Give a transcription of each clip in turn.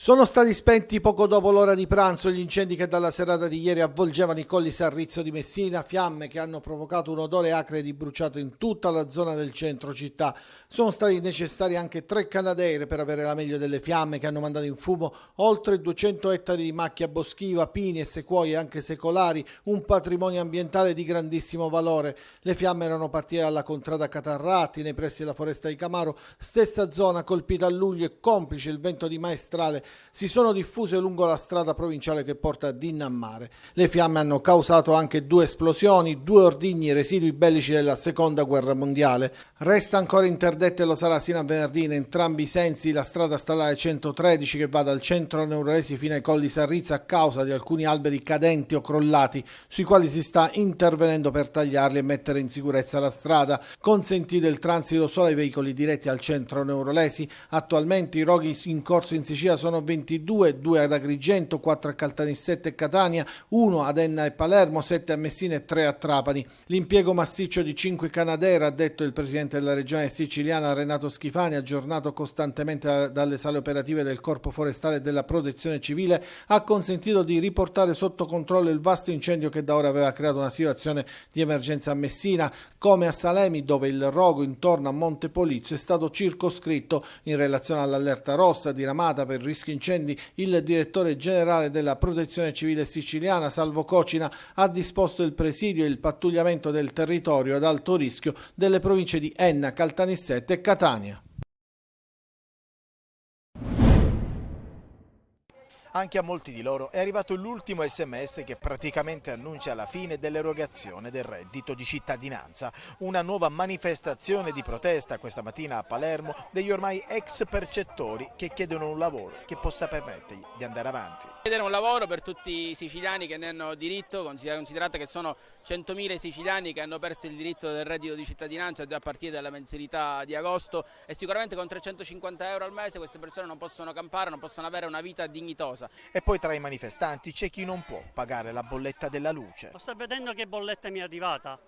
Sono stati spenti poco dopo l'ora di pranzo gli incendi che dalla serata di ieri avvolgevano i colli Sarrizzo di Messina, fiamme che hanno provocato un odore acre di bruciato in tutta la zona del centro città. Sono stati necessari anche 3 Canadair per avere la meglio delle fiamme che hanno mandato in fumo oltre 200 ettari di macchia boschiva, pini e sequoie anche secolari, un patrimonio ambientale di grandissimo valore. Le fiamme erano partite dalla contrada Catarratti nei pressi della foresta di Camaro, stessa zona colpita a luglio e complice il vento di maestrale si sono diffuse lungo la strada provinciale che porta a Dinnammare. Le fiamme hanno causato anche 2 esplosioni, 2 ordigni residui bellici della seconda guerra mondiale. Resta ancora interdetta e lo sarà sino a venerdì in entrambi i sensi la strada statale 113 che va dal centro Neurolesi fino ai colli Sarrizza a causa di alcuni alberi cadenti o crollati sui quali si sta intervenendo per tagliarli e mettere in sicurezza la strada. Consentito il transito solo ai veicoli diretti al centro Neurolesi. Attualmente i roghi in corso in Sicilia sono 22, 2 ad Agrigento, 4 a Caltanissette e Catania, 1 ad Enna e Palermo, 7 a Messina e 3 a Trapani. L'impiego massiccio di 5 Canadair, ha detto il presidente della regione siciliana Renato Schifani, aggiornato costantemente dalle sale operative del Corpo Forestale e della Protezione Civile, ha consentito di riportare sotto controllo il vasto incendio che da ora aveva creato una situazione di emergenza a Messina, come a Salemi, dove il rogo intorno a Montepolizio è stato circoscritto. In relazione all'allerta rossa diramata per rischi incendi, il direttore generale della Protezione Civile siciliana, Salvo Cocina, ha disposto il presidio e il pattugliamento del territorio ad alto rischio delle province di Enna, Caltanissette e Catania. Anche a molti di loro è arrivato l'ultimo SMS che praticamente annuncia la fine dell'erogazione del reddito di cittadinanza. Una nuova manifestazione di protesta questa mattina a Palermo degli ormai ex percettori che chiedono un lavoro che possa permettergli di andare avanti. Chiedere un lavoro per tutti i siciliani che ne hanno diritto, considerato che sono 100.000 siciliani che hanno perso il diritto del reddito di cittadinanza già a partire dalla mensilità di agosto, e sicuramente con 350 euro al mese queste persone non possono campare, non possono avere una vita dignitosa. E poi tra i manifestanti c'è chi non può pagare la bolletta della luce. Sto vedendo che bolletta mi è arrivata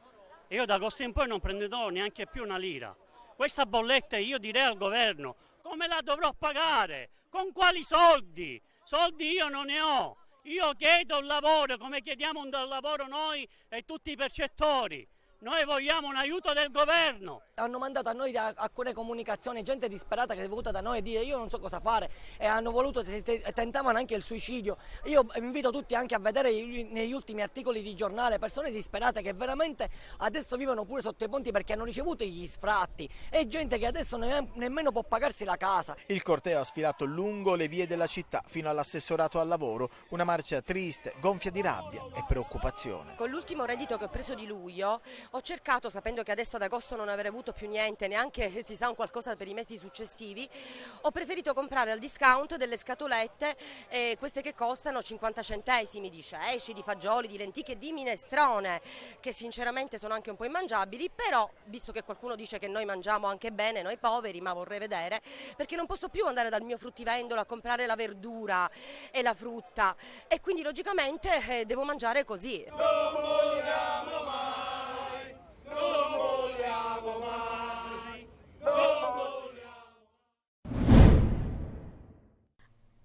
e io da agosto in poi non prenderò neanche più una lira. Questa bolletta io direi al governo come la dovrò pagare, con quali soldi? Soldi io non ne ho, io chiedo un lavoro come chiediamo un lavoro noi e tutti i percettori. Noi vogliamo un aiuto del governo. Hanno mandato a noi alcune comunicazioni, gente disperata che è venuta da noi a dire io non so cosa fare, e hanno voluto, tentavano anche il suicidio. Io invito tutti anche a vedere negli ultimi articoli di giornale persone disperate che veramente adesso vivono pure sotto i ponti perché hanno ricevuto gli sfratti, e gente che adesso nemmeno può pagarsi la casa. Il corteo ha sfilato lungo le vie della città fino all'assessorato al lavoro, una marcia triste, gonfia di rabbia e preoccupazione. Con l'ultimo reddito che ho preso di luglio ho cercato, sapendo che adesso ad agosto non avrei avuto più niente, neanche si sa un qualcosa per i mesi successivi, ho preferito comprare al discount delle scatolette, queste che costano 50 centesimi, di ceci, di fagioli, di lenticchie, di minestrone, che sinceramente sono anche un po' immangiabili, però visto che qualcuno dice che noi mangiamo anche bene, noi poveri, ma vorrei vedere, perché non posso più andare dal mio fruttivendolo a comprare la verdura e la frutta, e quindi logicamente devo mangiare così. Non vogliamo mai, non vogliamo mai, non vogliamo.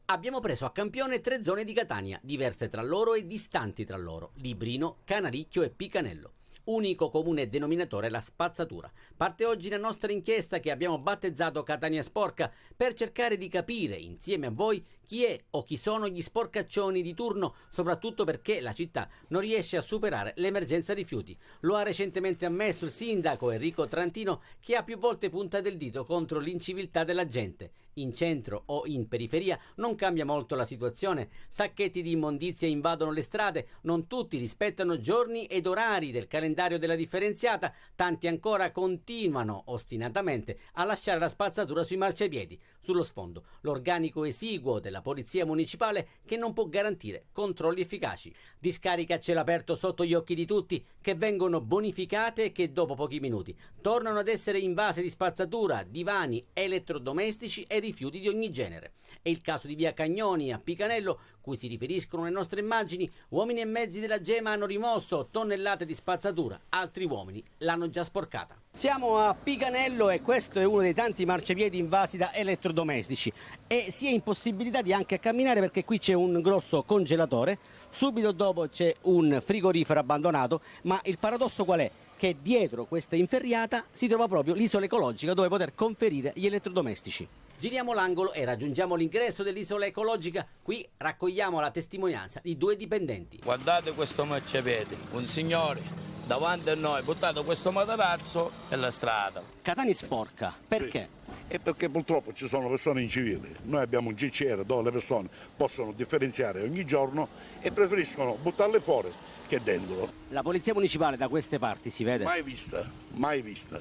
Abbiamo preso a campione 3 zone di Catania, diverse tra loro e distanti tra loro: Librino, Canaricchio e Picanello. Unico comune denominatore la spazzatura. Parte oggi la nostra inchiesta che abbiamo battezzato Catania Sporca, per cercare di capire insieme a voi chi è o chi sono gli sporcaccioni di turno, soprattutto perché la città non riesce a superare l'emergenza rifiuti. Lo ha recentemente ammesso il sindaco Enrico Trantino, che ha più volte puntato il dito contro l'inciviltà della gente. In centro o in periferia non cambia molto la situazione, sacchetti di immondizia invadono le strade, non tutti rispettano giorni ed orari del calendario della differenziata, tanti ancora continuano ostinatamente a lasciare la spazzatura sui marciapiedi. Sullo sfondo l'organico esiguo della polizia municipale che non può garantire controlli efficaci. Discariche a cielo aperto sotto gli occhi di tutti, che vengono bonificate e che dopo pochi minuti tornano ad essere invase di spazzatura, divani, elettrodomestici e rifiuti di ogni genere. È il caso di via Cagnoni a Picanello, cui si riferiscono le nostre immagini. Uomini e mezzi della Gema hanno rimosso tonnellate di spazzatura, altri uomini l'hanno già sporcata. Siamo a Picanello e questo è uno dei tanti marciapiedi invasi da elettrodomestici e si è in possibilità abituati anche a camminare perché qui c'è un grosso congelatore, subito dopo c'è un frigorifero abbandonato, ma il paradosso qual è? Che dietro questa inferriata si trova proprio l'isola ecologica dove poter conferire gli elettrodomestici. Giriamo l'angolo e raggiungiamo l'ingresso dell'isola ecologica. Qui raccogliamo la testimonianza di 2 dipendenti. Guardate questo marciapiede, un signore davanti a noi ha buttato questo materasso nella strada. Catania è sporca, perché? Sì. E perché purtroppo ci sono persone incivili. Noi abbiamo un GCR dove le persone possono differenziare ogni giorno e preferiscono buttarle fuori che dentro. La polizia municipale da queste parti si vede? Mai vista, mai vista,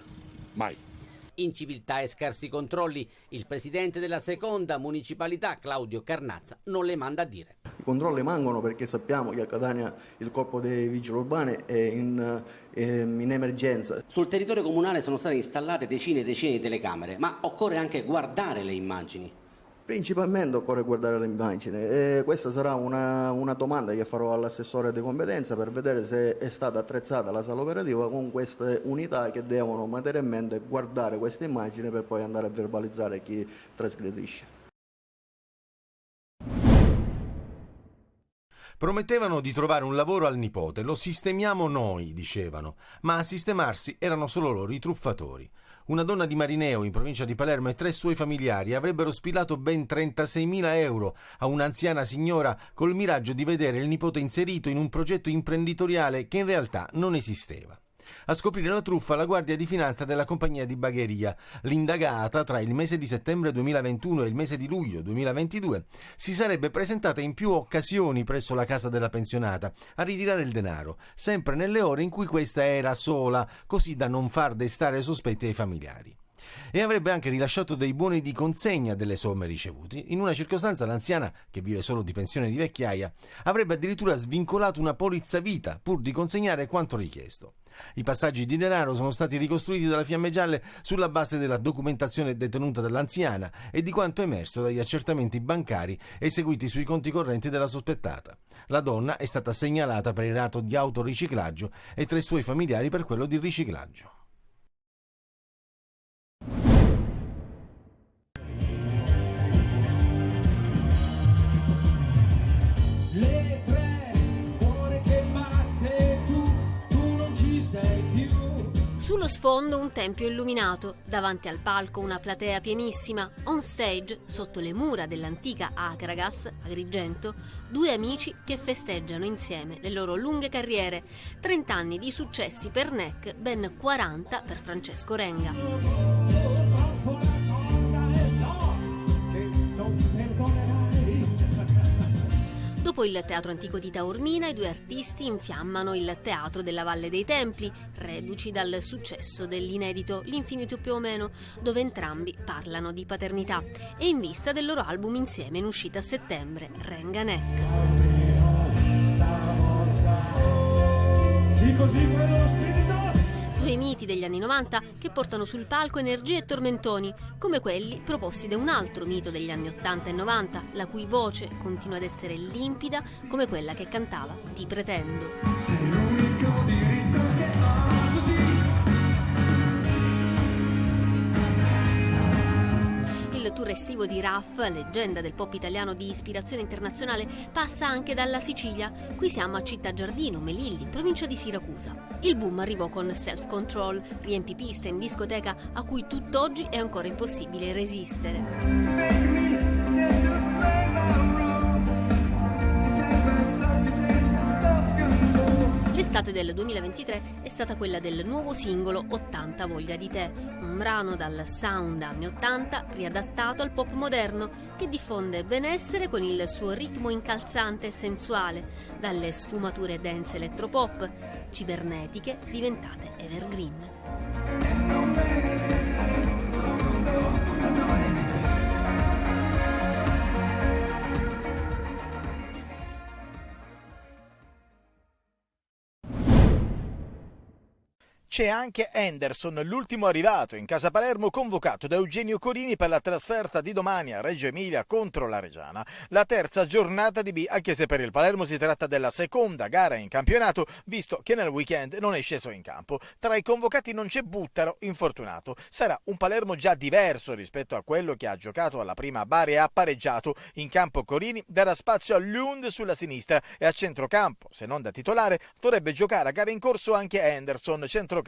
mai. Inciviltà e scarsi controlli, il presidente della seconda municipalità, Claudio Carnazza, non le manda a dire. I controlli mancano perché sappiamo che a Catania il corpo dei vigili urbani è in emergenza. Sul territorio comunale sono state installate decine e decine di telecamere, ma occorre anche guardare le immagini. Principalmente occorre guardare le immagini e questa sarà una domanda che farò all'assessore di competenza per vedere se è stata attrezzata la sala operativa con queste unità che devono materialmente guardare queste immagini per poi andare a verbalizzare chi trasgredisce. Promettevano di trovare un lavoro al nipote, lo sistemiamo noi, dicevano, ma a sistemarsi erano solo loro, i truffatori. Una donna di Marineo, in provincia di Palermo, e 3 suoi familiari avrebbero spilato ben 36.000 euro a un'anziana signora col miraggio di vedere il nipote inserito in un progetto imprenditoriale che in realtà non esisteva. A scoprire la truffa la Guardia di Finanza della compagnia di bagheria. L'indagata, tra il mese di settembre 2021 e il mese di luglio 2022, si sarebbe presentata in più occasioni presso la casa della pensionata a ritirare il denaro, sempre nelle ore in cui questa era sola, così da non far destare sospetti ai familiari. E avrebbe anche rilasciato dei buoni di consegna delle somme ricevute. In una circostanza l'anziana, che vive solo di pensione di vecchiaia, avrebbe addirittura svincolato una polizza vita pur di consegnare quanto richiesto. I passaggi di denaro sono stati ricostruiti dalle Fiamme Gialle sulla base della documentazione detenuta dall'anziana e di quanto emerso dagli accertamenti bancari eseguiti sui conti correnti della sospettata. La donna è stata segnalata per il reato di autoriciclaggio e 3 suoi familiari per quello di riciclaggio. Le 3, cuore che batte, tu non ci sei più. Sullo sfondo un tempio illuminato, davanti al palco una platea pienissima, on stage, sotto le mura dell'antica Akragas, Agrigento, 2 amici che festeggiano insieme le loro lunghe carriere, 30 anni di successi per NEC, ben 40 per Francesco Renga. Dopo il Teatro Antico di Taormina, i 2 artisti infiammano il Teatro della Valle dei Templi, reduci dal successo dell'inedito L'Infinito più o meno, dove entrambi parlano di paternità, e in vista del loro album insieme in uscita a settembre, Renga NEC. Sì, così quello spirito. 2 miti degli anni 90 che portano sul palco energie e tormentoni, come quelli proposti da un altro mito degli anni 80 e 90, la cui voce continua ad essere limpida come quella che cantava Ti pretendo. Sei l'unico diritto che ho di. Il tour estivo di Raff, leggenda del pop italiano di ispirazione internazionale, passa anche dalla Sicilia. Qui siamo a Città Giardino, Melilli, provincia di Siracusa. Il boom arrivò con Self Control, riempipiste in discoteca a cui tutt'oggi è ancora impossibile resistere. L'estate del 2023 è stata quella del nuovo singolo 80 Voglia di te, un brano dal sound anni 80 riadattato al pop moderno che diffonde benessere con il suo ritmo incalzante e sensuale, dalle sfumature dance elettropop, cibernetiche diventate evergreen. C'è anche Henderson, l'ultimo arrivato in casa Palermo, convocato da Eugenio Corini per la trasferta di domani a Reggio Emilia contro la Reggiana. La terza giornata di B, anche se per il Palermo si tratta della seconda gara in campionato, visto che nel weekend non è sceso in campo. Tra i convocati non c'è Buttaro, infortunato. Sarà un Palermo già diverso rispetto a quello che ha giocato alla prima a Bari e ha pareggiato. In campo Corini darà spazio a Lund sulla sinistra e a centrocampo, se non da titolare, dovrebbe giocare a gara in corso anche Henderson, centrocampista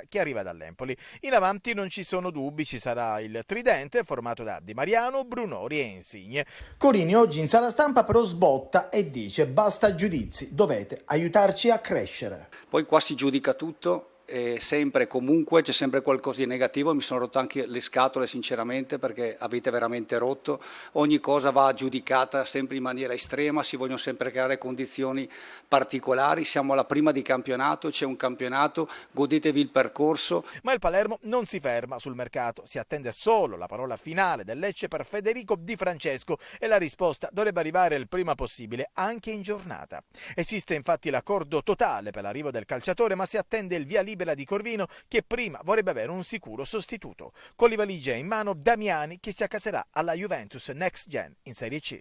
che arriva dall'Empoli. In avanti non ci sono dubbi, ci sarà il tridente formato da Di Mariano, Brunori e Insigne. Corini oggi in sala stampa però sbotta e dice: basta giudizi, dovete aiutarci a crescere. Poi qua si giudica tutto. E sempre e comunque c'è sempre qualcosa di negativo, mi sono rotto anche le scatole sinceramente, perché avete veramente rotto, ogni cosa va giudicata sempre in maniera estrema, si vogliono sempre creare condizioni particolari, siamo alla prima di campionato, c'è un campionato, godetevi il percorso. Ma il Palermo non si ferma sul mercato, si attende solo la parola finale del Lecce per Federico Di Francesco e la risposta dovrebbe arrivare il prima possibile, anche in giornata. Esiste infatti l'accordo totale per l'arrivo del calciatore, ma si attende il via libera di Corvino, che prima vorrebbe avere un sicuro sostituto. Con le valigie in mano Damiani, che si accaserà alla Juventus Next Gen in Serie C.